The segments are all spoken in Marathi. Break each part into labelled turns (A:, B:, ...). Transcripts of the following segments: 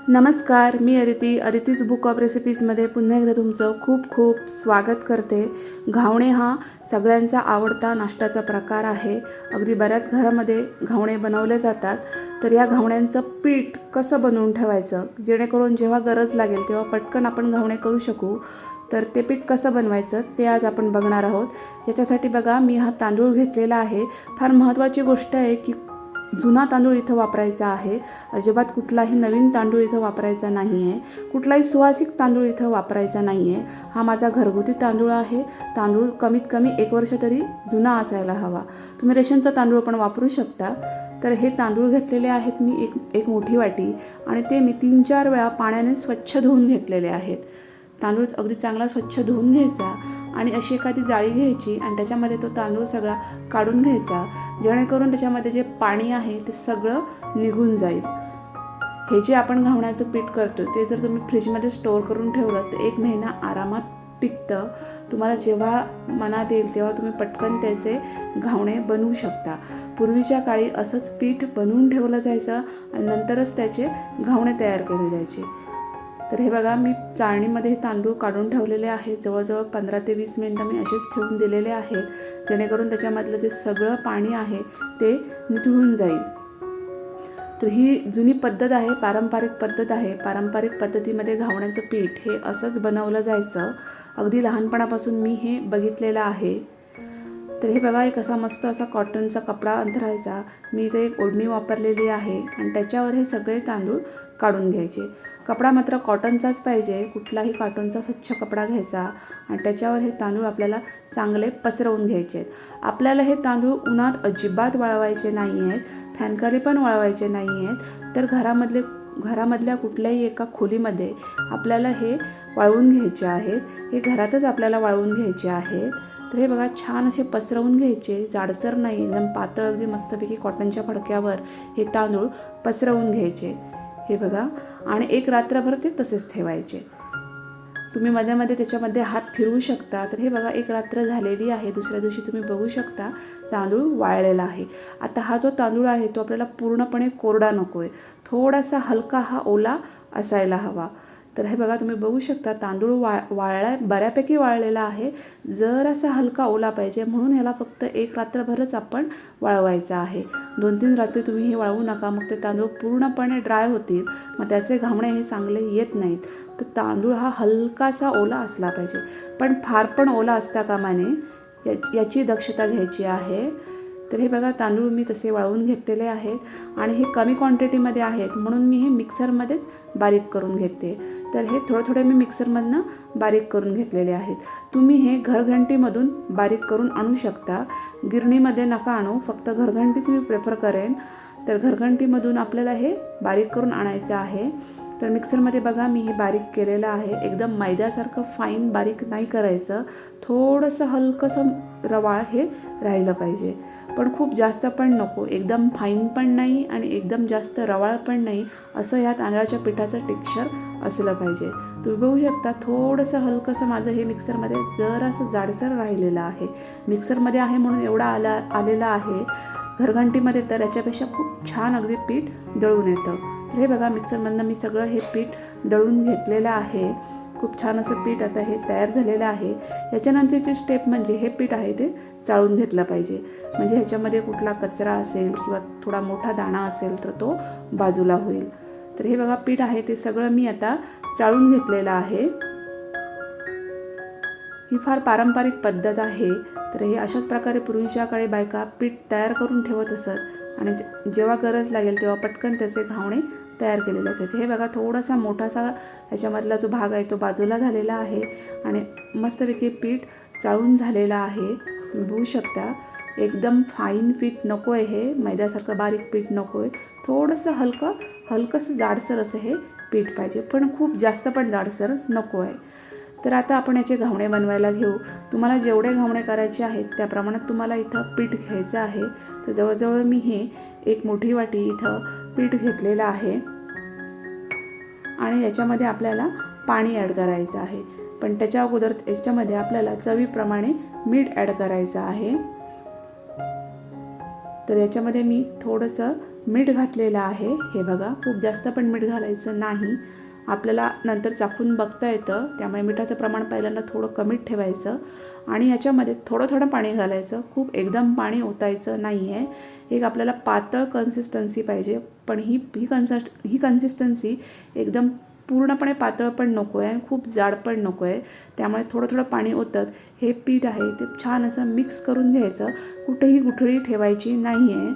A: नमस्कार, मी अदितीज बुक ऑफ रेसिपीजमध्ये पुन्हा एकदा तुमचं खूप खूप स्वागत करते. घावणे हा सगळ्यांचा आवडता नाश्त्याचा प्रकार आहे. अगदी बऱ्याच घरामध्ये घावणे बनवले जातात. तर या घावण्यांचं पीठ कसं बनवून ठेवायचं जेणेकरून जेव्हा गरज लागेल तेव्हा पटकन आपण घावणे करू शकू. तर ते पीठ कसं बनवायचं ते आज आपण बघणार आहोत. याच्यासाठी बघा, मी हा तांदूळ घेतलेला आहे. फार महत्त्वाची गोष्ट आहे की जुना तांदूळ इथं वापरायचा आहे. अजिबात कुठलाही नवीन तांदूळ इथं वापरायचा नाही आहे. कुठलाही सुवासिक तांदूळ इथं वापरायचा नाही आहे. हा माझा घरगुती तांदूळ आहे. तांदूळ कमीत कमी 1 वर्ष तरी जुना असायला हवा. तुम्ही रेशनचा तांदूळ पण वापरू शकता. तर हे तांदूळ घेतलेले आहेत मी एक मोठी वाटी, आणि ते मी 3-4 वेळा पाण्याने स्वच्छ धुवून घेतलेले आहेत. तांदूळ अगदी चांगला स्वच्छ धुवून घ्यायचा आणि अशी एखादी जाळी घ्यायची आणि त्याच्यामध्ये तो तांदूळ सगळा काढून घ्यायचा, जेणेकरून त्याच्यामध्ये जे पाणी आहे ते सगळं निघून जाईल. हे जे आपण घावण्याचं पीठ करतो ते जर तुम्ही फ्रीजमध्ये स्टोअर करून ठेवलं तर 1 महिना आरामात टिकतं. तुम्हाला जेव्हा मनात येईल तेव्हा तुम्ही पटकन त्याचे घावणे बनवू शकता. पूर्वीच्या काळी असंच पीठ बनवून ठेवलं जायचं आणि नंतरच त्याचे घावणे तयार केले जायचे. तर हे बघा, मी चाळणीमध्ये हे तांदूळ काढून ठेवलेले आहेत. जवळजवळ 15 ते 20 मिनटं मी असेच ठेवून दिलेले आहेत, जेणेकरून त्याच्यामधलं जे सगळं पाणी आहे ते निथळून जाईल. तर ही जुनी पद्धत आहे, पारंपरिक पद्धत आहे. पारंपरिक पद्धतीमध्ये घावण्याचं पीठ हे असंच बनवलं जायचं. अगदी लहानपणापासून मी हे बघितलेलं आहे. तर हे बघा, एक असा मस्त असा कॉटनचा कपडा अंथरायचा. मी इथे एक ओढणी वापरलेली आहे आणि त्याच्यावर हे सगळे तांदूळ काढून घ्यायचे. कपडा मात्र कॉटनचाच पाहिजे. कुठलाही कॉटनचा स्वच्छ कपडा घ्यायचा आणि त्याच्यावर हे तांदूळ आपल्याला चांगले पसरवून घ्यायचे आहेत. आपल्याला हे तांदूळ उन्हात अजिबात वाळवायचे नाही आहेत, फॅनखाली पण वाळवायचे नाही आहेत. तर घरामधल्या कुठल्याही एका खोलीमध्ये आपल्याला हे वाळवून घ्यायचे आहेत. हे घरातच आपल्याला वाळवून घ्यायचे आहेत. तर हे बघा, छान असे पसरवून घ्यायचे, जाडसर नाही, एकदम पातळ, अगदी मस्तपैकी कॉटनच्या फडक्यावर हे तांदूळ पसरवून घ्यायचे. हे बघा, आणि एक रात्रभर ते तसेच ठेवायचे. तुम्ही मध्ये मध्ये त्याच्यामध्ये हात फिरवू शकता. तर हे बघा, एक रात्र झालेली आहे. दुसऱ्या दिवशी तुम्ही बघू शकता तांदूळ वाळलेला आहे. आता हा जो तांदूळ आहे तो आपल्याला पूर्णपणे कोरडा नको आहे, थोडासा हलका हा ओला असायला हवा. तर हे बघा, तुम्ही बघू शकता तांदूळ बऱ्यापैकी वाळलेला आहे. जरासा हलका ओला पाहिजे, म्हणून ह्याला फक्त 1 रात्रभरच आपण वाळवायचं आहे. 2-3 रात्री तुम्ही हे वाळवू नका, मग ते तांदूळ पूर्णपणे ड्राय होतील, मग त्याचे घावणे हे चांगले येत नाहीत. तर तांदूळ हा हलकासा ओला असला पाहिजे, पण फार पण ओला असता कामा नये, याची दक्षता घ्यायची आहे. तर हे बघा, तांदूळ मी तसे वाळवून घेतलेले आहेत आणि हे कमी क्वांटिटीमध्ये आहेत, म्हणून मी हे मिक्सरमध्येच बारीक करून घेते. तर हे थोडे मी मिक्सरमधनं बारीक करून घेतलेले आहेत. तुम्ही हे घरघंटीमधून बारीक करून आणू शकता. गिरणीमध्ये नका आणू, फक्त घरघंटीच मी प्रेफर करेन. तर घरघंटीमधून आपल्याला हे बारीक करून आणायचं आहे. तर मिक्सरमध्ये बघा, मी हे बारीक केलेलं आहे. एकदम मैद्यासारखं फाईन बारीक नाही करायचं, थोडंसं हलकंसं रवाळ हे राहिलं पाहिजे, पण खूप जास्त पण नको. एकदम फाईन पण नाही आणि एकदम जास्त रवाळ पण नाही, असं ह्या तांदळाच्या पिठाचं टेक्स्चर असलं पाहिजे. तुम्ही बघू शकता, थोडंसं हलकंसं माझं हे मिक्सरमध्ये जरासं जाडसर राहिलेलं आहे. मिक्सरमध्ये आहे म्हणून एवढा आलेला आहे. घरघंटीमध्ये तर याच्यापेक्षा खूप छान अगदी पीठ दळून येतं. तर हे बघा, मिक्सरमधनं मी सगळं हे पीठ दळून घेतलेलं आहे. खूप छान असं पीठ आता हे तयार झालेलं आहे. याच्यानंतरची स्टेप म्हणजे हे पीठ आहे ते चाळून घेतलं पाहिजे, म्हणजे ह्याच्यामध्ये कुठला कचरा असेल किंवा थोडा मोठा दाणा असेल तर तो बाजूला होईल. तर हे बघा, पीठ आहे ते सगळं मी आता चाळून घेतलेलं आहे. ही फार पारंपरिक पद्धत आहे. तर हे अशाच प्रकारे पूर्वीच्या काळी बायका पीठ तयार करून ठेवत असत आणि जेव्हा गरज लागेल तेव्हा पटकन त्याचे घावणे तयार केलेले असायचे. हे बघा, थोडासा मोठासा ह्याच्यामधला जो भाग आहे तो बाजूला झालेला आहे आणि मस्तपैकी पीठ चाळून झालेलं आहे. तुम्ही बघू शकता, एकदम फाईन पीठ नको आहे, हे मैद्यासारखं बारीक पीठ नको आहे. थोडंसं हलकंसं जाडसर असं हे पीठ पाहिजे, पण खूप जास्त पण जाडसर नको आहे. तर आता आपण याचे घावणे बनवायला घेऊ. तुम्हाला जेवढे घावणे करायचे आहेत त्या प्रमाणात तुम्हाला इथं पीठ घ्यायचं आहे. तर जवळजवळ मी हे 1 मोठी वाटी इथं पीठ घेतलेलं आहे आणि याच्यामध्ये आपल्याला पाणी ॲड करायचं आहे. पण त्याच्या अगोदर याच्यामध्ये आपल्याला चवीप्रमाणे मीठ ॲड करायचं आहे. तर याच्यामध्ये मी थोडंसं मीठ घातलेलं आहे. हे बघा, खूप जास्त पण मीठ घालायचं नाही, आपल्याला नंतर चाखून बघता येतं, त्यामुळे मिठाचं प्रमाण पहिल्यांदा थोडं कमीच ठेवायचं आणि याच्यामध्ये थोडं थोडं पाणी घालायचं. खूप एकदम पाणी ओतायचं नाही आहे. एक आपल्याला पातळ कन्सिस्टन्सी पाहिजे, पण ही कन्सिस्टन्सी एकदम पूर्णपणे पातळ पण नको आहे आणि खूप जाड पण नको आहे. त्यामुळे थोडं थोडं पाणी ओतत हे पीठ आहे ते छान असं मिक्स करून घ्यायचं. कुठेही गुठळी ठेवायची नाही आहे.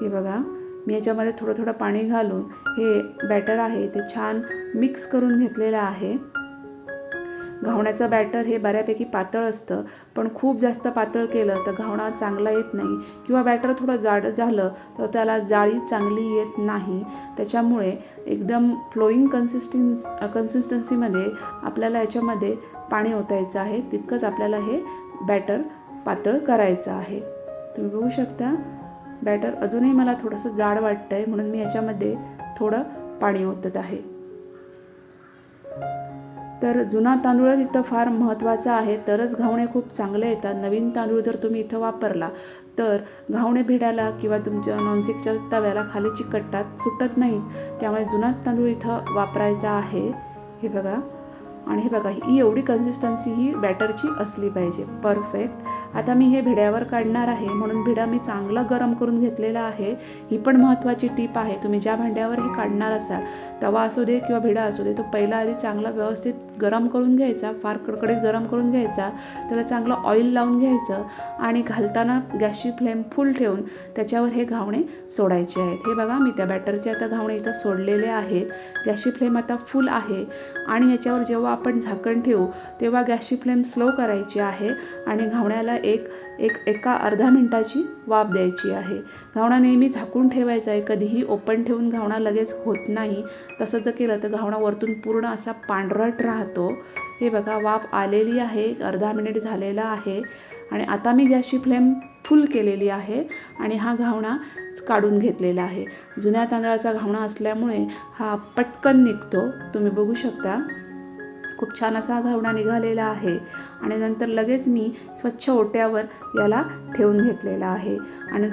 A: हे बघा, मी याच्यामध्ये थोडं थोडं पाणी घालून हे बॅटर आहे ते छान मिक्स करून घेतलेलं आहे. घावण्याचं बॅटर हे बऱ्यापैकी पातळ असतं, पण खूप जास्त पातळ केलं तर घावणा चांगला येत नाही किंवा बॅटर थोडं जाड झालं तर त्याला जाळी चांगली येत नाही. त्याच्यामुळे एकदम फ्लोईंग कन्सिस्टन्सीमध्ये आपल्याला याच्यामध्ये पाणी ओतायचं आहे. तितकंच आपल्याला हे बॅटर पातळ करायचं आहे. तुम्ही बघू शकता, बॅटर अजूनही मला थोडंसं जाड वाटतं आहे, म्हणून मी याच्यामध्ये थोडं पाणी ओतत आहे. तर जुना तांदूळच इथं फार महत्त्वाचा आहे, तरच घावणे खूप चांगले येतात. नवीन तांदूळ जर तुम्ही इथं वापरला तर घावणे भिडायला किंवा तुमच्या नॉनस्टिकच्या तव्याला खाली चिकटतात, सुटत नाहीत. त्यामुळे जुना तांदूळ इथं वापरायचा आहे. हे बघा, आणि हे बघा, ही एवढी कन्सिस्टन्सी ही बॅटरची असली पाहिजे, परफेक्ट. आता मी हे भिड्यावर काढणार आहे, म्हणून भिडा मी चांगलं गरम करून घेतलेला आहे. ही पण महत्त्वाची टीप आहे. तुम्ही ज्या भांड्यावर हे काढणार असाल, तवा असू दे किंवा भिडा असू दे, तो पहिला आधी चांगला व्यवस्थित गरम करून घ्यायचा, फार कडकडीत गरम करून घ्यायचा. त्याला चांगलं ऑइल लावून घ्यायचं आणि घालताना गॅसची फ्लेम फुल ठेवून त्याच्यावर हे घावणे सोडायचे आहेत. हे बघा, मी त्या बॅटरचे आता घावणे इथं सोडलेले आहेत. गॅसची फ्लेम आता फुल आहे आणि ह्याच्यावर जेव्हा आपण झाकण ठेवू तेव्हा गॅसची फ्लेम स्लो करायची आहे आणि घावण्याला एका अर्धा मिनिटाची वाफ द्यायची आहे. घावणा नेहमी झाकून ठेवायचा आहे, कधीही ओपन ठेवून घावणा लगेच होत नाही. तसं जर केलं तर घावणा वरतून पूर्ण असा पांढरट राहतो. हे बघा, वाफ आलेली आहे, अर्धा मिनिट झालेला आहे आणि आता मी गॅसची फ्लेम फुल केलेली आहे आणि हा घावणा काढून घेतलेला आहे. जुन्या तांदळाचा घावणा असल्यामुळे हा पटकन निघतो. तुम्ही बघू शकता, खूप छान असा घावणा निघालेला आहे आणि नंतर लगेच मी स्वच्छ ओट्यावर याला ठेवून घेतलेला आहे आणि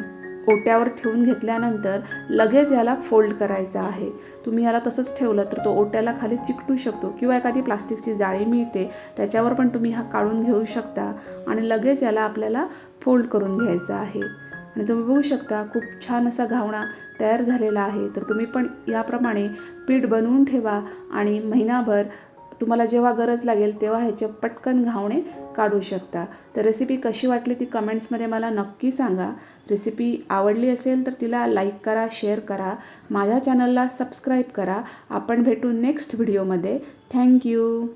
A: ओट्यावर ठेवून घेतल्यानंतर लगेच याला फोल्ड करायचा आहे. तुम्ही याला तसंच ठेवलं तर तो ओट्याला खाली चिकटू शकतो किंवा एखादी प्लास्टिकची जाळी मिळते, त्याच्यावर पण तुम्ही हा काढून घेऊ शकता आणि लगेच याला आपल्याला फोल्ड करून घ्यायचा आहे. आणि तुम्ही बघू शकता, खूप छान असा घावणा तयार झालेला आहे. तर तुम्ही पण याप्रमाणे पीठ बनवून ठेवा आणि महिनाभर तुम्हाला जेव्हा गरज लागेल तेव्हा ह्याचे पटकन घावणे काढू शकता. तर रेसिपी कशी वाटली ती कमेंट्समध्ये मला नक्की सांगा. रेसिपी आवडली असेल तर तिला लाईक करा, शेअर करा, माझ्या चॅनलला सबस्क्राईब करा. आपण भेटू नेक्स्ट व्हिडिओमध्ये. थँक्यू.